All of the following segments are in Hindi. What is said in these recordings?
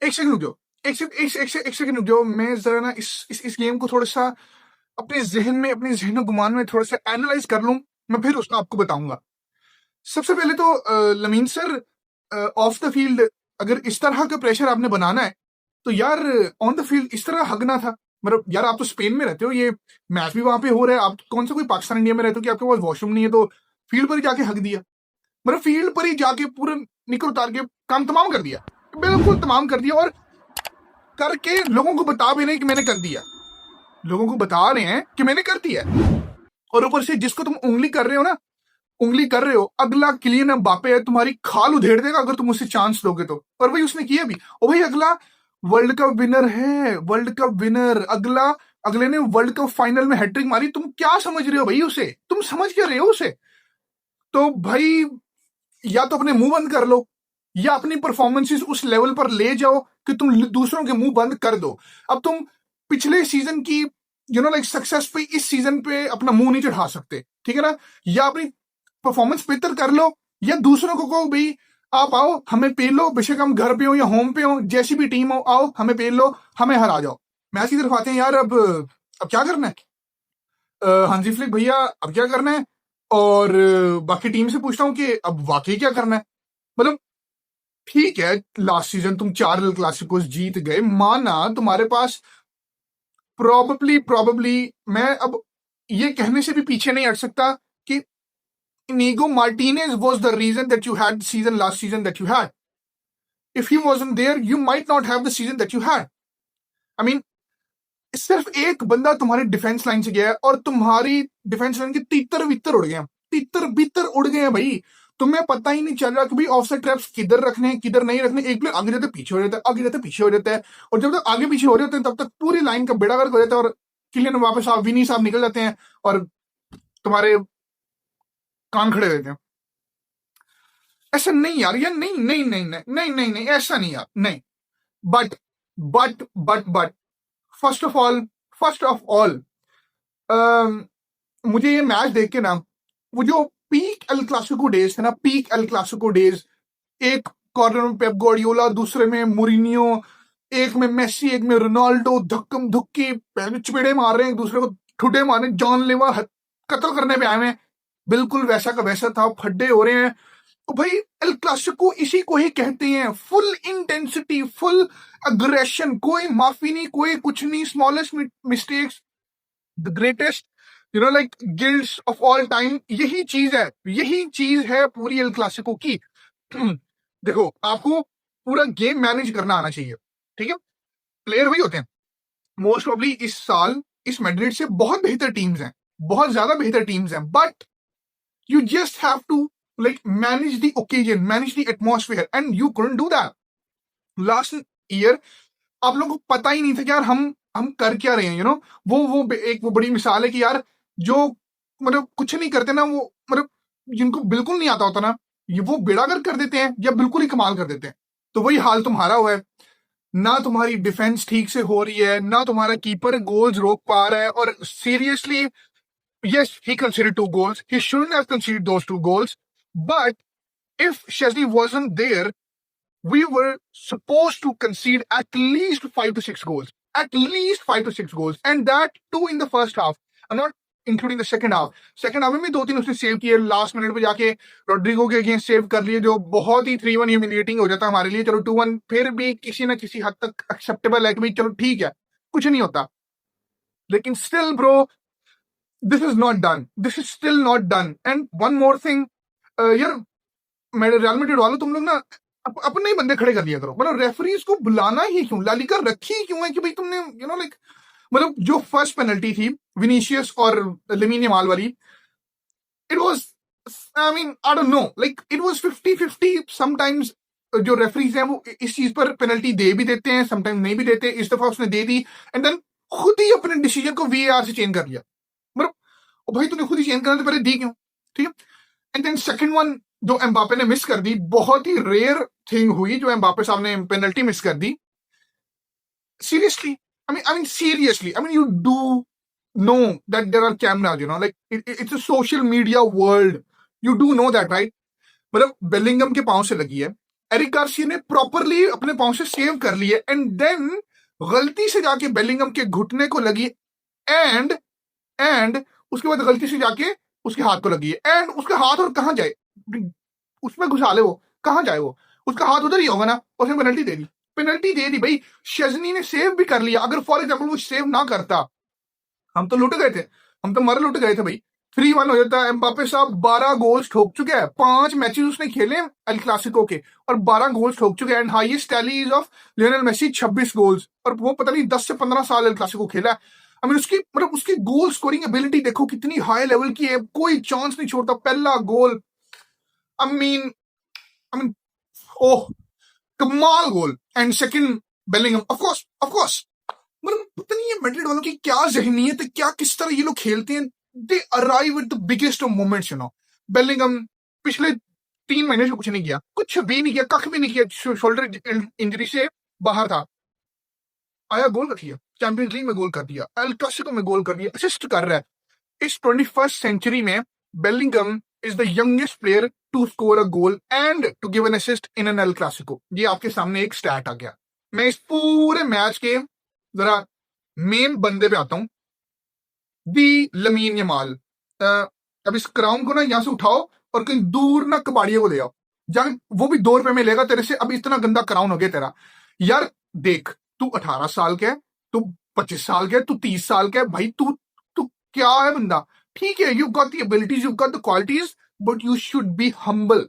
एक सेकंड रुक जाओ, एक सेकंड रुक जाओ। मैं जरा ना इस गेम को थोड़ा सा अपने जहन गुमान में थोड़ा सा एनालाइज कर लूं, मैं फिर उसका आपको बताऊंगा। सबसे पहले तो lamin sir, of the field अगर इस तरह का प्रेशर आपने बनाना है तो यार ऑन द फील्ड इस तरह हगना था। मतलब यार आप तो स्पेन में रहते हो, ये मैच भी वहां पे हो रहा है, आप कौन सा कोई पाकिस्तान इंडिया में रहते हो कि आपके पास वॉशरूम नहीं है तो फील्ड पर ही जाके हक दिया। मतलब फील्ड पर ही जाके पूरा निकल उतार के काम तमाम कर दिया, बिल्कुल तमाम कर दिया। और करके लोगों को बता भी नहीं कि मैंने कर दिया, लोगों को बता रहे हैं कि मैंने कर दिया। और ऊपर से जिसको तुम उंगली कर रहे हो ना, उंगली कर रहे हो, अगला किलियन एम्बापे है, तुम्हारी खाल उधेड़ देगा अगर तुम उसे चांस दोगे तो। और भाई उसने किया भी। और भाई अगला वर्ल्ड कप विनर है, वर्ल्ड कप विनर। अगले ने वर्ल्ड कप फाइनल में हैट्रिक मारी। तुम क्या समझ रहे हो भाई उसे? तुम समझ क्या रहे हो उसे? तो भाई या तो अपने मुंह बंद कर लो, या अपनी परफॉर्मेंसेस उस लेवल पर ले जाओ कि तुम दूसरों के मुंह बंद कर दो। अब तुम पिछले सीजन की लाइक सक्सेस पे इस सीजन पे अपना मुंह नहीं चढ़ा सकते, ठीक है ना? या अपनी परफॉर्मेंस बेहतर कर लो, या दूसरों को कहो भाई आप आओ हमें पेल लो, बेशक हम घर पे हो या होम पे हो, जैसी भी टीम हो आओ हमें पेल लो, हमें हरा जाओ। मैच की तरफ आते हैं यार। अब क्या करना है? हांजी फ्लिक भैया अब क्या करना है? और बाकी टीम से पूछता हूँ कि अब वाकई क्या करना है। मतलब ठीक है, लास्ट सीजन तुम 4 एल क्लासिकोस जीत गए, माना तुम्हारे पास प्रोबेबली मैं अब ये कहने से भी पीछे नहीं हट सकता कि Inigo Martinez was the reason that you had the season last season that you had. If he wasn't there you might not have the season that you had. I mean सिर्फ एक बंदा तुम्हारी डिफेंस लाइन से गया है और तुम्हारी डिफेंस लाइन के तीतर बितर उड़ गए हैं, तीतर बितर उड़ गए हैं भाई। तुम्हें पता ही नहीं चल रहा कि भाई ऑफसाइड ट्रैप्स किधर रखने हैं किधर नहीं रखने। एक प्लेयर आगे जाते पीछे हो जाता है, आगे जाते पीछे हो जाता है, और जब तक आगे पीछे हो रहे होते हैं तब तक पूरी लाइन का बेड़ा गर्क हो जाता है। और किलियन वापस आप विनी साहब निकल जाते हैं और तुम्हारे कान खड़े रहते हैं। ऐसा नहीं यार, यार नहीं नहीं नहीं नहीं नहीं नहीं नहीं ऐसा नहीं यार, नहीं। But but first of all मुझे ये मैच देख के ना, वो जो पीक एल क्लासिको डेज थे ना, पीक एल क्लासिको डेज, एक कॉर्नर में पेप गार्डियोला, दूसरे में मूरिनियो, एक में मेसी, एक में रोनाल्डो, धक्कम धुक्की चपेड़े मार रहे हैं, एक दूसरे को ठुडे मार रहे हैं, जानलेवा कत्ल करने पे आए हैं। बिल्कुल वैसा का वैसा था, फड्डे हो रहे हैं। तो भाई एल क्लासिको इसी को ही कहते हैं, फुल इंटेंसिटी, फुल अग्रेशन, कोई माफी नहीं, कोई कुछ नहीं, smallest mistakes the greatest like guilds of all time. यही चीज है पूरी एल क्लासिको की। देखो आपको पूरा गेम मैनेज करना आना चाहिए, ठीक है? प्लेयर वही होते हैं। मोस्ट प्रॉब्ली इस साल इस मैड्रिड से बहुत बेहतर टीम्स हैं, बहुत ज्यादा बेहतर टीम्स हैं, but you just have to like manage the occasion, manage the atmosphere, and you couldn't do that last year। आप लोगों को पता ही नहीं था कि यार हम कर क्या रहे हैं, वो बड़ी मिसाल है कि यार जो मतलब कुछ नहीं करते ना, वो मतलब जिनको बिल्कुल नहीं आता होता ना, ये वो बेड़ागर कर देते हैं या बिल्कुल ही कमाल कर देते हैं। तो वही हाल तुम्हारा हुआ है। ना तुम्हारी डिफेंस ठीक से हो रही है, ना तुम्हारा कीपर गोल्स रोक पा रहा है। और seriously yes, he conceded 2 goals. He shouldn't have conceded those 2 goals. But if Chesney wasn't there, we were supposed to concede at least 5 to 6 goals. At least 5 to 6 goals. And that too in the first half. I'm not including the second half. Second half में 2-3 उसने सेव किए, लास्ट मिनट पे जाके रोड्रिगो के अगेंस्ट सेव कर लिए, जो बहुत ही 3-1 ह्यूमिलिएटिंग हो जाता हमारे लिए। चलो 2-1 फिर भी किसी ना किसी हद तक एक्सेप्टेबल है कि भाई चलो ठीक है, कुछ नहीं होता। लेकिन still bro, this is not done, this is still not done। and one more thing, यार मेरे रियल मैड्रिड वालों, तुम लोग ना अपने ही बंदे खड़े कर दिया करो। मतलब रेफरीज को बुलाना ही क्यों, ला लीगा रखी क्यों है कि भाई तुमने लाइक मतलब जो फर्स्ट पेनल्टी थी विनीशियस और लेमिन यमाल वाली, it was I mean I don't no, like it was 50-50। Sometimes जो रेफरीज हैं वो इस चीज पर पेनल्टी दे भी देते हैं, समटाइम्स नहीं भी देते। इस दफा उसने दे दी एंड देन खुद ही अपने डिसीजन को वीएआर से चेंज कर लिया। मतलब भाई तूने खुद ही चेंज करना तो पहले दी क्यों, ठीक है? एंड देन सेकंड वन जो एम्बापे ने मिस कर दी, बहुत ही रेयर थिंग हुई जो एम्बापे साहब ने पेनल्टी मिस कर दी। Seriously I mean seriously, I mean you do know that there are cameras, like it's a social media world, you do know that, right? मतलब बेलिंगम के पांव से लगी है एरिक गार्सिया ने प्रॉपरली अपने पांव से सेव कर लिए एंड देन गलती से जाके बेलिंगम के घुटने को लगी एंड एंड उसके बाद गलती से जाके उसके हाथ को लगी है एंड उसका हाथ और कहां जाए, उसमें घुसा ले, वो कहां जाए, वो उसका हाथ उधर ही होगा ना, उसने पेनल्टी दे दी भाई। शेजनी ने सेव भी कर लिया, अगर फॉर एग्जाम्पल वो सेव ना करता हम तो लुट गए थे, हम तो मर लुट गए थे भाई। 3-1 हो जाता है। एम्बापे साहब 12 गोल्स ठोक चुके हैं, 5 मैचेस उसने खेले एल क्लासिको के और 12 गोल्स ठोक चुके हैं and highest tally is of Lionel Messi 26 goals, और वो पता नहीं 10 से 15 साल एल क्लासिको खेला है। आई मीन उसकी मतलब उसकी गोल स्कोरिंग एबिलिटी देखो कितनी हाई लेवल की है, कोई चांस नहीं छोड़ता, पहला गोल आई मीन ओह कमाल goal and second Bellingham of course मतलब पता नहीं है मैड्रिड वालों की क्या जहनीयत है, क्या किस तरह ये लोग खेलते हैं। They arrive at the biggest of moments you know. Bellingham पिछले 3 महीने से कुछ नहीं किया, कुछ भी नहीं किया, कख भी नहीं किया, शोल्डर इंजरी से बाहर था, आया गोल कर दिया, चैंपियंस लीग में गोल कर दिया, एल क्लासिको में गोल कर दिया, असिस्ट कर रहा है। इस 21st सेंचुरी में Bellingham is the youngest player to score a goal and to give an assist in an El Clasico. ये आपके सामने एक स्टैट आ गया। मैं इस पूरे मैच के जरा मेन बंदे पे आता हूं, दी लमीन यमाल। अब इस क्राउन को ना यहां से उठाओ और कहीं दूर ना कबाड़िए को ले आओ, जब वो भी 2 रुपए में लेगा तेरे से। अब इतना गंदा क्राउन हो गया तेरा यार। देख तू 18 साल का है, तू 25 साल का है, तू 30 साल का है भाई, तू तू क्या है बंदा। ठीक है, you got the abilities, you got the qualities, but you should be humble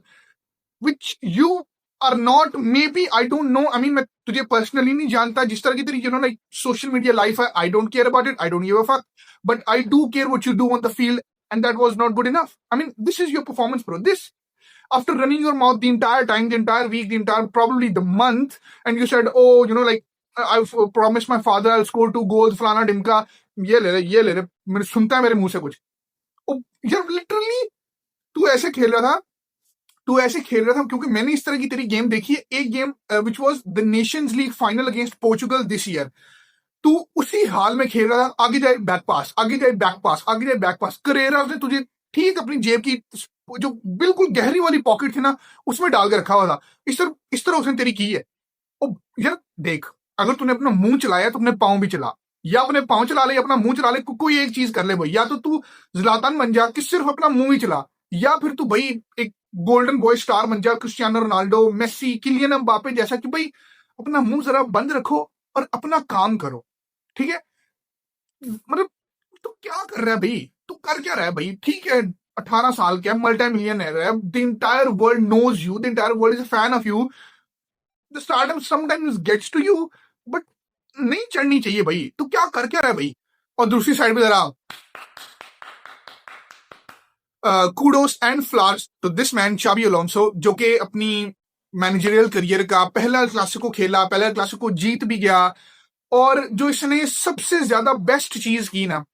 which you are not. Maybe I don't know, I mean मैं तुझे पर्सनली नहीं जानता, जिस तरह की तेरी लाइक सोशल मीडिया लाइफ है, I don't care about it, I don't give a fuck, but I do care what you do on the field and that was not good enough. I mean, this is your performance, bro. This, after running your mouth the entire time, the entire week, the entire probably the month, and you said, oh, like I've promised my father I'll score 2 goals, फलाना ढिमका, ये ले रहे, मैंने सुनता है मेरे मुंह से कुछ। यार लिटरली तू ऐसे खेल रहा था क्योंकि मैंने इस तरह की तेरी गेम देखी है। एक game which was the Nations league final against Portugal this year, तू उसी हाल में खेल रहा था, आगे जाए बैक पास, आगे जाए बैक पास, आगे जाए बैक पास। करेरा ने तुझे ठीक अपनी जेब की जो बिल्कुल गहरी वाली पॉकेट थी ना, उसमें डाल के रखा हुआ था। इस तरह उसने तेरी की है। यार देख, अगर तूने अपना मुंह चलाया तो अपने पाँव भी चला, या अपने पाँव चला ले, अपना मुंह चला ले, कोई एक चीज कर ले भाई। या तो तू ज़लातान बन जा कि सिर्फ अपना मुंह ही चला, या फिर तू भाई एक गोल्डन बॉय स्टार बन जा, Cristiano Ronaldo, Messi, Kylian Mbappe जैसा, कि भाई अपना मुंह जरा बंद रखो और अपना काम करो। ठीक है, मतलब तू क्या कर रहा है भाई, तू कर क्या रहा है भाई। ठीक है, 18 साल का मल्टी मिलियनर है, the entire world knows you, the entire world is a fan of you, the stardom sometimes gets to you, but नहीं चढ़नी चाहिए भाई। तू क्या कर क्या रहा है भाई। और दूसरी साइड पे जरा kudos and flowers to this man Xabi Alonso, जो कि अपनी मैनेजरियल करियर का पहला क्लासिको खेला, पहला क्लासिको जीत भी गया, और जो इसने सबसे ज्यादा बेस्ट चीज की ना,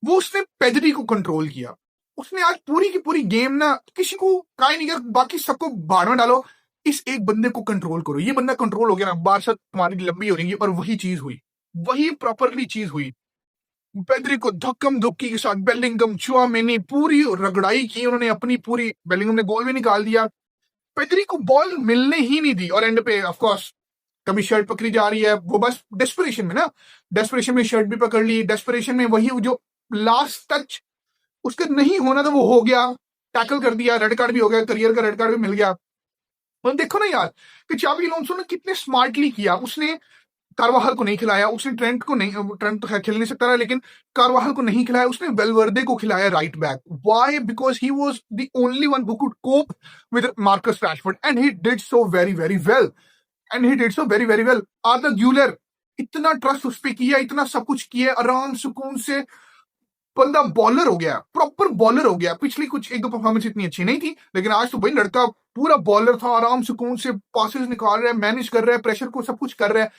वो उसने पेदरी को कंट्रोल किया। उसने आज पूरी की पूरी गेम ना किसी को काई नहीं किया, बाकी सबको बाढ़ में डालो, इस एक बंदे को कंट्रोल करो। ये बंदा कंट्रोल हो गया ना, बारशा तुम्हारी लंबी हो रही है। और वही चीज हुई, वही प्रॉपरली चीज हुई। पेदरी को धक्कम धुक्की के साथ बेलिंगम, चुआमेनी पूरी रगड़ाई की उन्होंने अपनी पूरी। बेलिंगम ने गोल भी निकाल दिया, पेदरी को बॉल मिलने ही नहीं दी, और एंड पे ऑफ कोर्स कभी शर्ट पकड़ी जा रही है, वो बस डेस्परेशन में शर्ट भी पकड़ ली, डेस्परेशन में वही जो लास्ट टच उसका नहीं होना था वो हो गया, टैकल कर दिया, रेड कार्ड भी हो गया, करियर का रेड कार्ड भी मिल गया। तो देखो ना यार कि चाबी अलोंसो ने कितने स्मार्टली किया। उसने कारवाहल को नहीं खिलाया, उसने ट्रेंट तो खेल नहीं सकता रहा, लेकिन कारवाहल को नहीं खिलाया, उसने वेलवर्दे को खिलाया right back. Why? Because he was the only one who could cope with Marcus Rashford and he did so very very well, Arda Guler, इतना ट्रस्ट उस पर किया, इतना सब कुछ किया, आराम सुकून से बंदा बॉलर हो गया, प्रॉपर बॉलर हो गया। पिछली कुछ 1-2 परफॉर्मेंस इतनी अच्छी नहीं थी, लेकिन आज तो भाई लड़का पूरा बॉलर था, आराम सुकून से पासेस निकाल रहा है, मैनेज कर रहा है, प्रेशर को सब कुछ कर रहा है।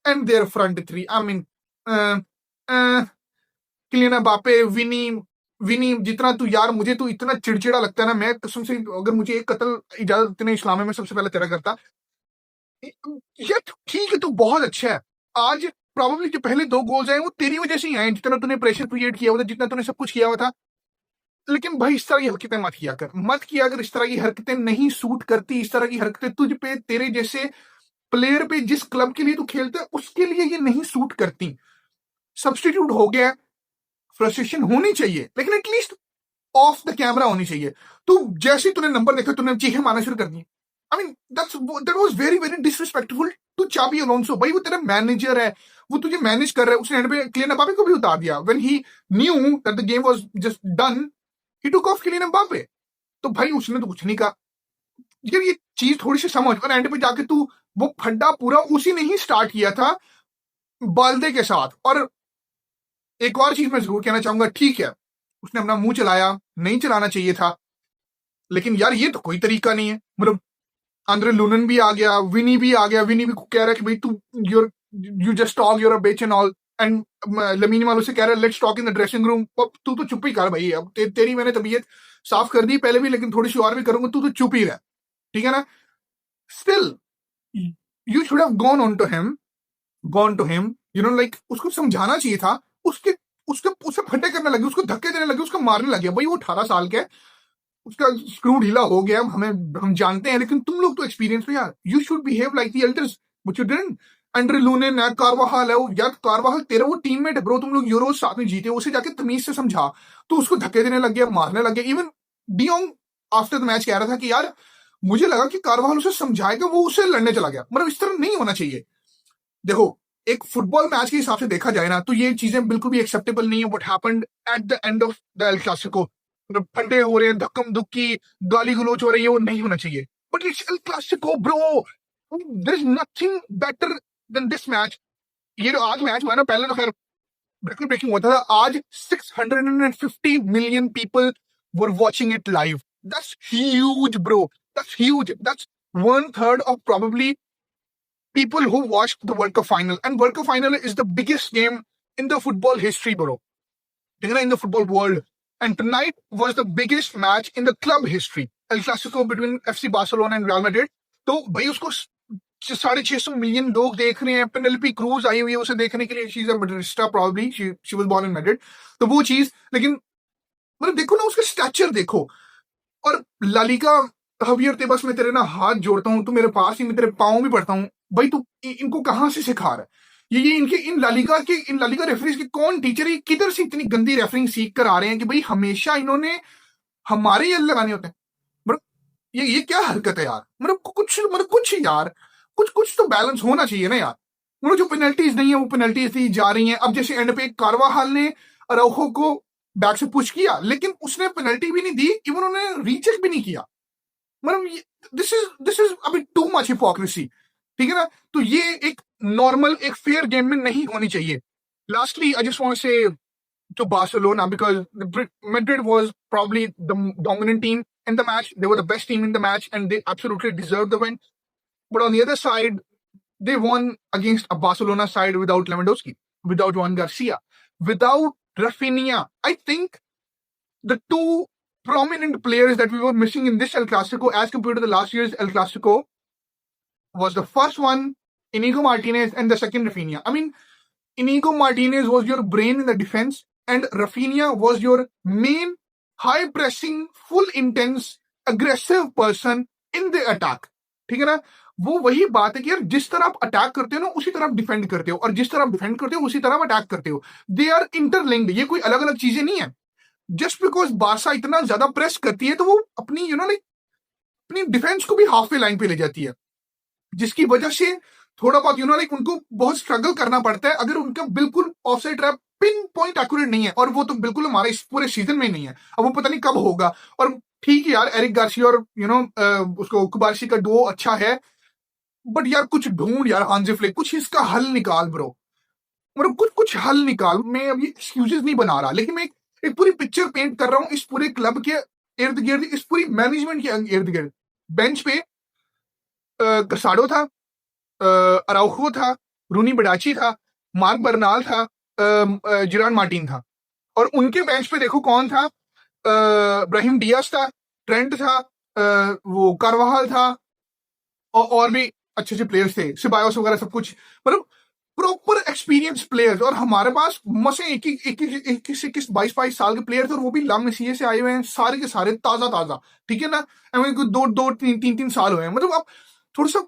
And their front three, I mean Kylian Mbappe, Vini, जितना तू यार, मुझे तो इतना चिड़चिड़ा लगता है ना, मैं कसम से अगर मुझे एक कत्ल इजाजत इतने इस्लाम में सबसे पहले तेरा करता। यार ठीक है, तो बहुत अच्छा है। आज प्रॉब्लली जो पहले 2 गोल्स आए वो तेरी वजह से ही आए, जितना तूने प्रेशर क्रिएट किया हुआ था, जितना तूने सब कुछ किया हुआ था। लेकिन भाई इस तरह की हरकतें मत किया कर, इस तरह की हरकतें नहीं सूट करती, इस तरह की हरकतें तुझ पे, तेरे जैसे प्लेयर पे, जिस क्लब के लिए तू खेलता है उसके लिए ये नहीं सूट करती। सब्स्टिट्यूट हो गया, फ्रस्ट्रेशन होनी चाहिए, लेकिन एटलीस्ट ऑफ द कैमरा होनी चाहिए। तू जैसे ही तूने नंबर देखा, तूने चीखें मारना शुरू कर दी। I mean that was very very disrespectful to Xabi Alonso. भाई वो तेरा मैनेजर है, वो तुझे मैनेज कर रहा है। उसने एंड पे क्लियन एम्बापे को भी उतार दिया when he knew that the game was just done, he took off Kylian Mbappe. तो भाई उसने तो कुछ नहीं कहा। ये चीज थोड़ी सी समझ, और एंड पे जाके तू वो फड्डा पूरा उसी ने ही स्टार्ट किया था बाल्दे के साथ। और एक और चीज मैं जरूर कहना चाहूंगा, ठीक है उसने अपना मुंह चलाया, नहीं चलाना चाहिए था, लेकिन यार ये तो कोई तरीका नहीं है। मतलब आंद्रे लूनन भी आ गया, विनी भी आ गया, विनी भी कह रहा है कि भाई तू you just talk, you're a बेच एंड ऑल, एंड लमीन माल उसे कह रहा है let's talk in the dressing room. तू तो चुप ही कर भाई, अब तेरी मैंने तबीयत साफ कर दी पहले भी, लेकिन थोड़ी सी और भी करूंगा, तू तो चुप ही रह, ठीक है ना। Still you should have gone to him, you know, like उसको समझाना चाहिए था। उसके उसके उसे फटे करने लगे, उसको धक्के देने लगे, उसको मारने लगे। भाई वो 18 साल का है, उसका स्क्रू ढीला हो गया, हम जानते हैं, लेकिन तुम लोग तो एक्सपीरियंस हो यार। You should behave like the elders, which you didn't. Andriy Lunin है, कारवाहाल है, यार कारवाहाल तेरा वो टीममेट है ब्रो, तुम लोग यूरो साथ में जीते, उसे जाके तमीज से समझा। तो उसको धक्के देने लग गया, मारने लग गया। Even de Jong after the match कह रहा था कि यार मुझे लगा कि कारवाहाल उसे समझाएगा, वो उसे लड़ने चला गया। मतलब इस तरह नहीं होना चाहिए। देखो एक फुटबॉल मैच के हिसाब से देखा जाए ना, तो ये चीजें बिल्कुल भी एक्सेप्टेबल नहीं है what happened at the end of the El Clasico. फंडे हो रहे हैं, धक्कम धुक्की, गाली गलोच हो रही है, वो नहीं होना चाहिए। But it's El Clasico bro, there is nothing better than this match. ये जो आज मैच हुआ ना, पहले तो खैर रिकॉर्ड ब्रेकिंग हुआ था, आज 650 million people were watching it live. That's huge bro, that's huge, that's one third of probably people who watched the World Cup final. And World Cup final is the biggest game in the football history, bro. In the football world. And tonight was the biggest match in the club history. El Clasico between FC Barcelona and Real Madrid. तो भाई उसको 650 मिलियन लोग देख रहे हैं। पेनेलोपी क्रूज आई हुई है उसे देखने के लिए, she is a madridista probably, she was born in Madrid. तो वो चीज, लेकिन मतलब देखो ना उसका स्टैचर देखो। और लालिगा, हवियर तेबस, मैं तेरे ना हाथ जोड़ता हूँ, तू मेरे पास ही, मैं तेरे पाँव भी पड़ता हूँ भाई। तू इनको कहाँ से सिखा रहा है? ये इनके इन लालिगा रेफरीज के कौन टीचर है? किधर से इतनी गंदी रेफरिंग सीख कर आ रहे हैं कि भाई हमेशा इन्होंने हमारे ये लगाने होते हैं? मतलब ये क्या हरकत है यार? कुछ यार, कुछ तो बैलेंस होना चाहिए ना यार। मतलब जो पेनल्टीज नहीं है वो पेनल्टीज दी जा रही हैं। अब जैसे एंड पे कारवाहाल ने अराउखो को बैक से पुश किया, लेकिन उसने पेनल्टी भी नहीं दी, इवन उन्होंने रीचेक भी नहीं किया। मतलब दिस इज अभी टू मच हिपोक्रेसी, ठीक है ना। तो ये एक नॉर्मल, एक फेयर गेम में नहीं होनी चाहिए। Lastly I just want to say to Barcelona, because Madrid was probably the dominant team in the match. They were the best team in the match and they absolutely deserved the win. But on the other side, they won against a Barcelona side without Lewandowski, without Juan Garcia, without Rafinha. I think the two prominent players that we were missing in this El Clasico as compared to the last year's El Clasico was the first one, Inigo Martinez, and the second, Rafinha. I mean, Inigo Martinez was your brain in the defense, and Rafinha was your main high pressing, full intense, aggressive person in the attack. ठीक है ना। वो वही बात है कि यार जिस तरह आप अटैक करते हो ना, उसी तरह आप डिफेंड करते हो, और जिस तरह आप डिफेंड करते हो उसी तरह आप अटैक करते हो। दे आर इंटरलिंक्ड, ये कोई अलग अलग चीजें नहीं है। जस्ट बिकॉज बारसा इतना ज्यादा प्रेस करती है तो वो अपनी अपनी डिफेंस को भी हाफ वे लाइन पे ले जाती है, जिसकी वजह से थोड़ा बहुत लाइक उनको बहुत स्ट्रगल करना पड़ता है। अगर उनका बिल्कुल offside trap pin point accurate नहीं है, और वो तो बिल्कुल हमारे इस पूरे सीजन में नहीं है, अब वो पता नहीं कब होगा। और ठीक है यार, एरिक गार्सिया और उसको कुबारसी का डुओ अच्छा है, बट यार कुछ ढूंढ यार, हांजी फ्लिक, कुछ इसका हल निकाल ब्रो। मतलब कुछ हल निकाल। मैं अभी एक्सक्यूजेस नहीं बना रहा, लेकिन मैं एक पूरी पिक्चर पेंट कर रहा हूँ इस पूरे क्लब के इर्द गिर्द, इस पूरी मैनेजमेंट के इर्द गिर्द। बेंच पे कसाडो था, अराउखो था, रूनी बडाची था, मार्क बर्नाल था, जिरान मार्टिन था। और उनके बेंच पे देखो कौन था, ब्राहिम डियास था, ट्रेंट था, वो कारवाहाल था, और भी अच्छे अच्छे प्लेयर्स थे, सिबायोस वगैरह सब कुछ। मतलब प्रॉपर एक्सपीरियंस प्लेयर्स, और हमारे पास मसे 21-22 साल के प्लेयर्स, और वो भी ला मसीह से आए हुए हैं, सारे के सारे ताजा ताजा, ठीक है ना। कोई 2-3 साल हुए हैं, मतलब आप थोड़ा सा,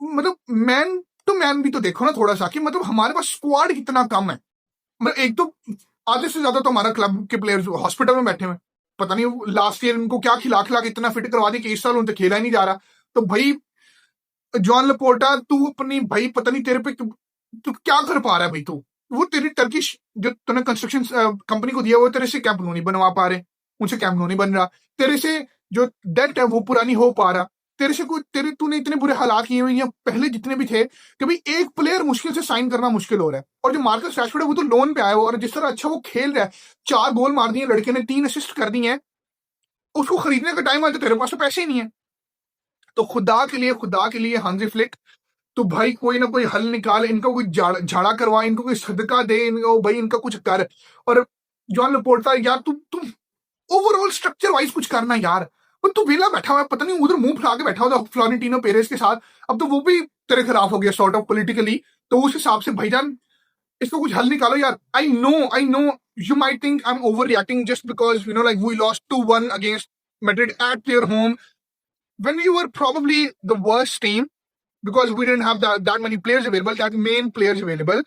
मतलब मैन टू मैन भी तो देखो ना थोड़ा सा, कि मतलब हमारे पास स्क्वाड कितना कम है। मतलब एक तो आधे से ज्यादा तो हमारा क्लब के प्लेयर्स हॉस्पिटल में बैठे हुए हैं, पता नहीं लास्ट ईयर इनको क्या खिला खिला के इतना फिट करवा दिया कि इस साल उनसे खेला ही नहीं जा रहा। तो भाई जॉन लपोर्टा, तू अपनी भाई पता नहीं तेरे पे तू क्या कर पा रहा है भाई, तू वो तेरी टर्किश जो तूने कंस्ट्रक्शन कंपनी को दिया, वो तेरे से कैंप नहीं बनवा पा रहे, उनसे कैंप नहीं बन रहा, तेरे से जो डेट है वो पूरा नहीं हो पा रहा, तेरे से कोई तेरे तूने इतने बुरे हालात किए हुए हैं पहले जितने भी थे कि भाई एक प्लेयर मुश्किल से साइन करना मुश्किल हो रहा है। और जो मार्कस रैशफोर्ड है वो तो लोन पे आया हुआ, और जिस तरह अच्छा वो खेल रहा है, 4 गोल मार दिए लड़के ने, 3 असिस्ट कर दिए हैं, उसको खरीदने का टाइम आया तो तेरे पास तो पैसे ही नहीं है। तो खुदा के लिए हांजी फ्लिक, तो भाई कोई ना कोई हल निकाल, इनका कोई झाड़ा करवा, इनको कोई सदका दे, इनको भाई इनका कुछ कर। और जॉन लपोर्टा यार, तुम ओवरऑल स्ट्रक्चर वाइज कुछ करना यार। और तू वेला बैठा हुआ है, पता नहीं उधर मुंह फुला के बैठा हुआ था फ्लोरेंटिनो पेरेस के साथ, अब तो वो भी तेरे खिलाफ हो गया सॉर्ट ऑफ पॉलिटिकली। तो उस हिसाब से भाईजान इसको कुछ हल निकालो यार। I know you might think I am overreacting just because like we lost 2-1 against Madrid at their home, when we were probably the worst team because we didn't have that many players available, that main players available.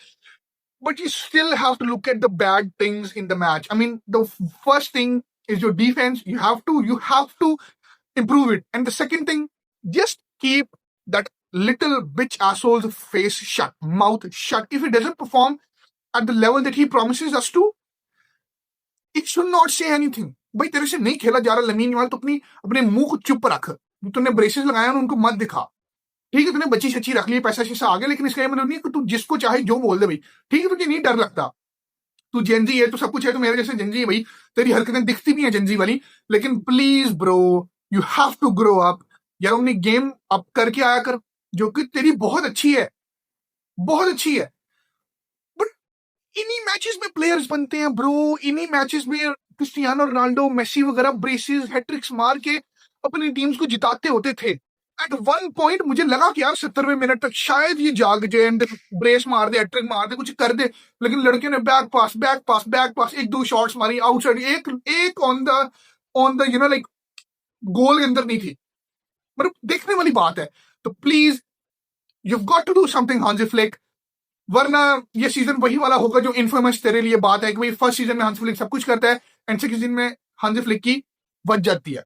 But you still have to look at the bad things in the match. I mean, the first thing is your defense. You have to improve it. And the second thing, just keep that little bitch asshole's face shut, mouth shut. If he doesn't perform at the level that he promises us to, it should not say anything. भाई तेरे से नहीं खेला जा रहा लमीन यमाल, तो अपने मुंह को चुप रख। तूने ब्रेसेस लगाया उनको मत दिखा, ठीक है। तूने बच्ची सच्ची रख ली, पैसा शैसा आ गया, लेकिन इसका मतलब नहीं है कि तू जिसको चाहे जो बोल दे भाई, ठीक है। तुझे नहीं डर लगता, तू जेंजी है, तू सब कुछ है, तो मेरे जैसे जेंजी है भाई, तेरी हरकतें दिखती भी हैं जेंजी वाली, लेकिन please bro, you have to grow up यार। अपनी गेम अप करके आया कर, जो कि तेरी बहुत अच्छी है, बहुत अच्छी है। बट इन्हीं मैचेस में प्लेयर्स बनते हैं ब्रो, इन्हीं मैचेस में क्रिस्टियानो रोनाल्डो, मेसी वगैरह ब्रेसेस हैट्रिक्स मार के अपनी टीम्स को जिताते होते थे। एट वन पॉइंट मुझे लगा कि यार 70वें मिनट तक शायद ये जाग जाए, ब्रेस मार दे, हैट्रिक मार दे, कुछ कर दे, लेकिन लड़के ने बैक पास 1-2 शॉट्स मारी आउटसाइड, एक ऑन द लाइक गोल के अंदर नहीं थी। मतलब देखने वाली बात है। तो please you got to do something Hansi Flick, वरना ये सीजन वही वाला होगा जो इन्फेमस तेरे लिए बात है कि भाई फर्स्ट सीजन में हांजी फ्लिक सब कुछ करता है, एंड सेकंड सीजन में हांजी फ्लिक की बच जाती है।